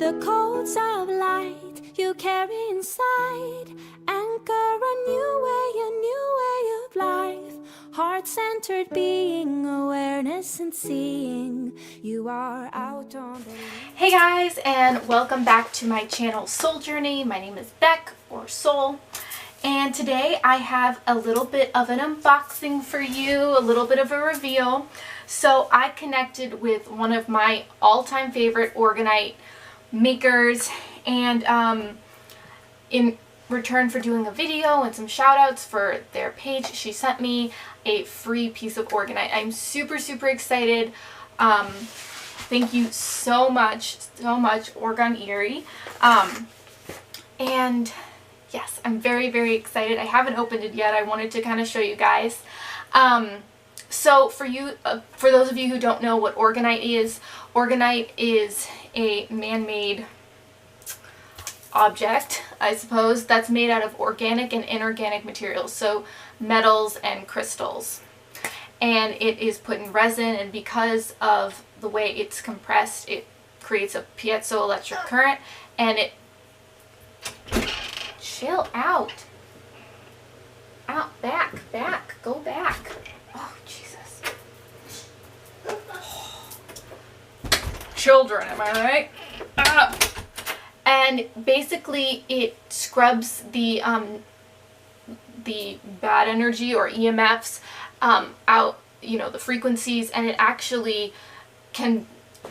The codes of light you carry inside anchor a new way of life. Heart-centered being, awareness and seeing. You are out on the... Hey guys, and welcome back to my channel Soul Journey. My name is Beck, or Soul, and today I have a little bit of an unboxing for you, a little bit of a reveal. So I connected with one of my all-time favorite Orgonite makers, and in return for doing a video and some shout outs for their page, she sent me a free piece of Orgonite. I'm super excited. Thank you so much OrgoneEire. And yes, I'm very excited. I haven't opened it yet. I wanted to kind of show you guys. So for those of you who don't know what Orgonite is a man-made object, I suppose, that's made out of organic and inorganic materials, so metals and crystals. And it is put in resin, and because of the way it's compressed, it creates a piezoelectric current, and it... Chill out. Out, back, go back. Oh, Jesus. Children, am I right? Ah. And basically it scrubs the bad energy, or EMFs, out, you know, the frequencies, and it actually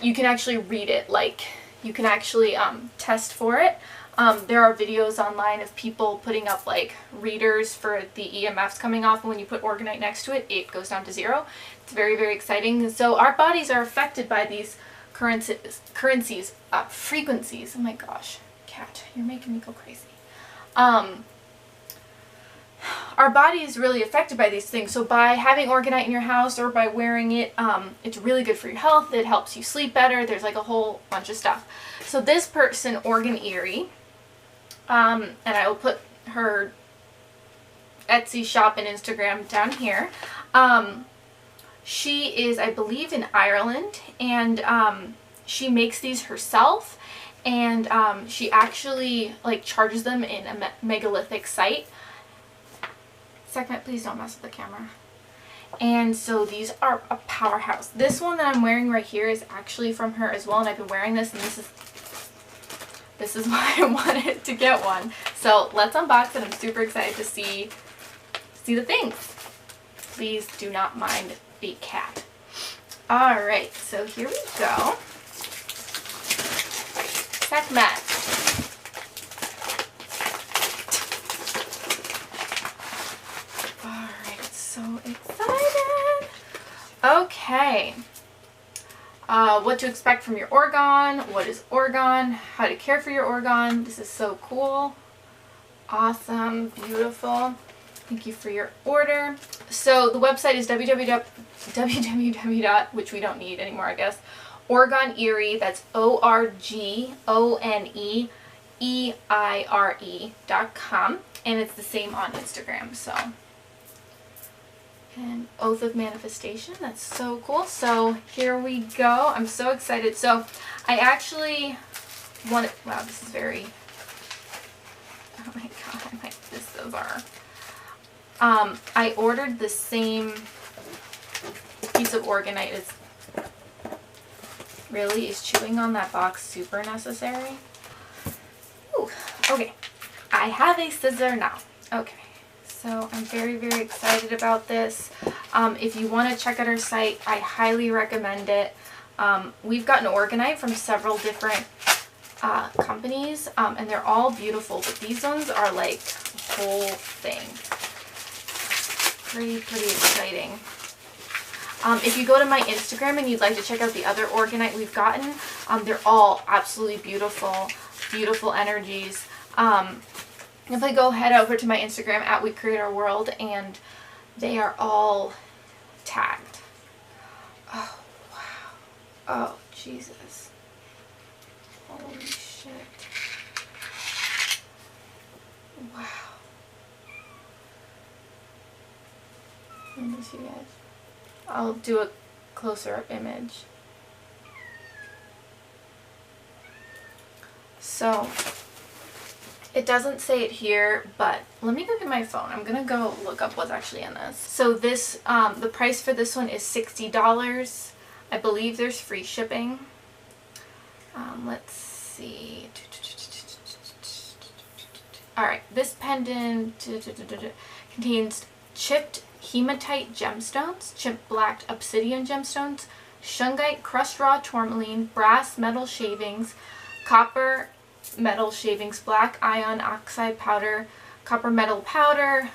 you can actually read it, like you can actually test for it. There are videos online of people putting up like readers for the EMFs coming off, and when you put Orgonite next to it, it goes down to 0. It's very exciting. So our bodies are affected by these frequencies. Oh my gosh, cat, you're making me go crazy. Our body is really affected by these things. So by having Orgonite in your house or by wearing it, it's really good for your health. It helps you sleep better. There's like a whole bunch of stuff. So this person, OrgoneEire, and I will put her Etsy shop and Instagram down here. She is, I believe, in Ireland, and she makes these herself, and she actually like charges them in a megalithic site. Second, please don't mess with the camera. And so these are a powerhouse. This one that I'm wearing right here is actually from her as well, and I've been wearing this, and this is why I wanted to get one. So let's unbox it. I'm super excited to see the things. Please do not mind the cat. Alright, so here we go. Sekhmet. Alright, so excited. Okay. What to expect from your orgone, what is orgone, how to care for your orgone. This is so cool. Awesome, beautiful. Thank you for your order. So the website is www, which we don't need anymore, I guess, OrgoneEire, that's OrgoneEire.com, and it's the same on Instagram. So, and Oath of Manifestation, that's so cool. So here we go. I'm so excited. So I actually wanted, wow, this is very, oh my god, this is our, I ordered the same piece of Orgonite. As really, is chewing on that box super necessary? Ooh, okay, I have a scissor now. Okay, so I'm very excited about this. If you want to check out our site, I highly recommend it. We've gotten Orgonite from several different companies, and they're all beautiful, but these ones are like a whole thing. Pretty exciting. If you go to my Instagram and you'd like to check out the other Orgonite we've gotten, they're all absolutely beautiful energies. If I go head over to my Instagram at We Create Our World, and they are all tagged. Oh wow. Oh Jesus. Holy shit. Wow. Let me see, guys. I'll do a closer up image. So it doesn't say it here, but let me go get my phone. I'm gonna go look up what's actually in this. So this, the price for this one is $60. I believe there's free shipping. Let's see. Alright, this pendant contains chipped hematite gemstones, chipped black obsidian gemstones, shungite, crushed raw tourmaline, brass metal shavings, copper metal shavings, black iron oxide powder, copper metal powder,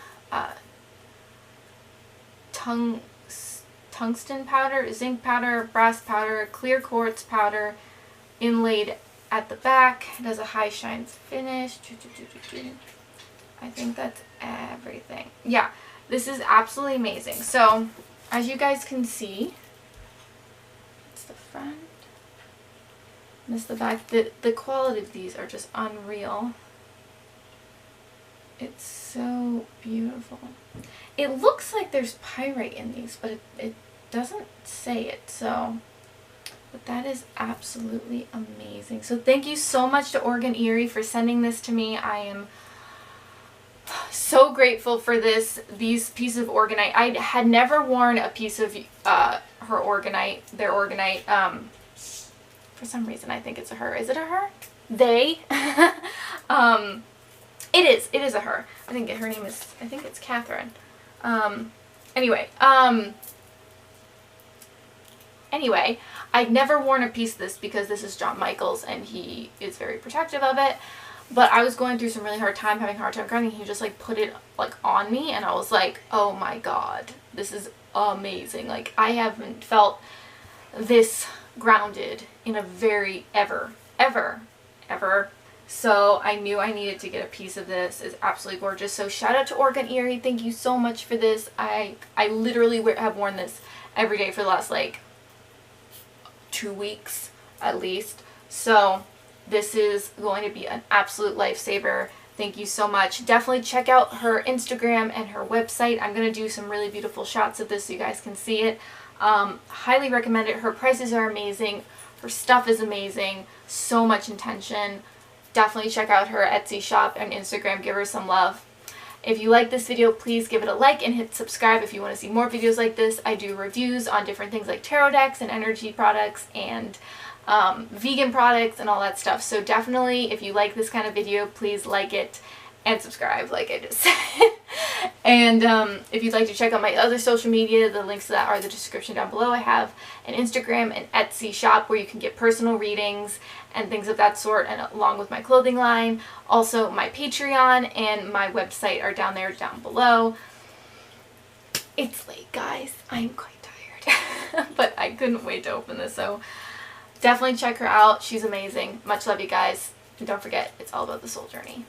tungsten powder, zinc powder, brass powder, clear quartz powder, inlaid at the back. It has a high shine finish. I think that's everything. Yeah, this is absolutely amazing. So, as you guys can see, it's the front. This is the back. The quality of these are just unreal. It's so beautiful. It looks like there's pyrite in these, but it doesn't say it, so. But that is absolutely amazing. So thank you so much to OrgoneEire for sending this to me. I am so grateful for these pieces of Orgonite. I had never worn a piece of her Orgonite, their Orgonite. For some reason I think it's a her. Is it a her? They. It is a her. I think her name is, I think it's Catherine. Anyway, I've never worn a piece of this because this is John Michael's and he is very protective of it. But I was going through some really hard time, having a hard time crying, and he just like put it like on me, and I was like, oh my god, this is amazing. Like, I haven't felt this grounded in a very ever. So I knew I needed to get a piece of this. It's absolutely gorgeous. So shout out to OrgoneEire. Thank you so much for this. I literally have worn this every day for the last like 2 weeks at least. So this is going to be an absolute lifesaver. Thank you so much. Definitely check out her Instagram and her website. I'm going to do some really beautiful shots of this so you guys can see it. Highly recommend it. Her prices are amazing. Her stuff is amazing. So much intention. Definitely check out her Etsy shop and Instagram. Give her some love. If you like this video, please give it a like and hit subscribe if you want to see more videos like this. I do reviews on different things like tarot decks and energy products and vegan products and all that stuff. So definitely, if you like this kind of video, please like it and subscribe like I just said. And if you'd like to check out my other social media, the links to that are in the description down below. I have an Instagram and Etsy shop where you can get personal readings and things of that sort, and along with my clothing line. Also, my Patreon and my website are down there down below. It's late, guys. I'm quite tired. But I couldn't wait to open this, so definitely check her out. She's amazing. Much love, you guys. And don't forget, it's all about the soul journey.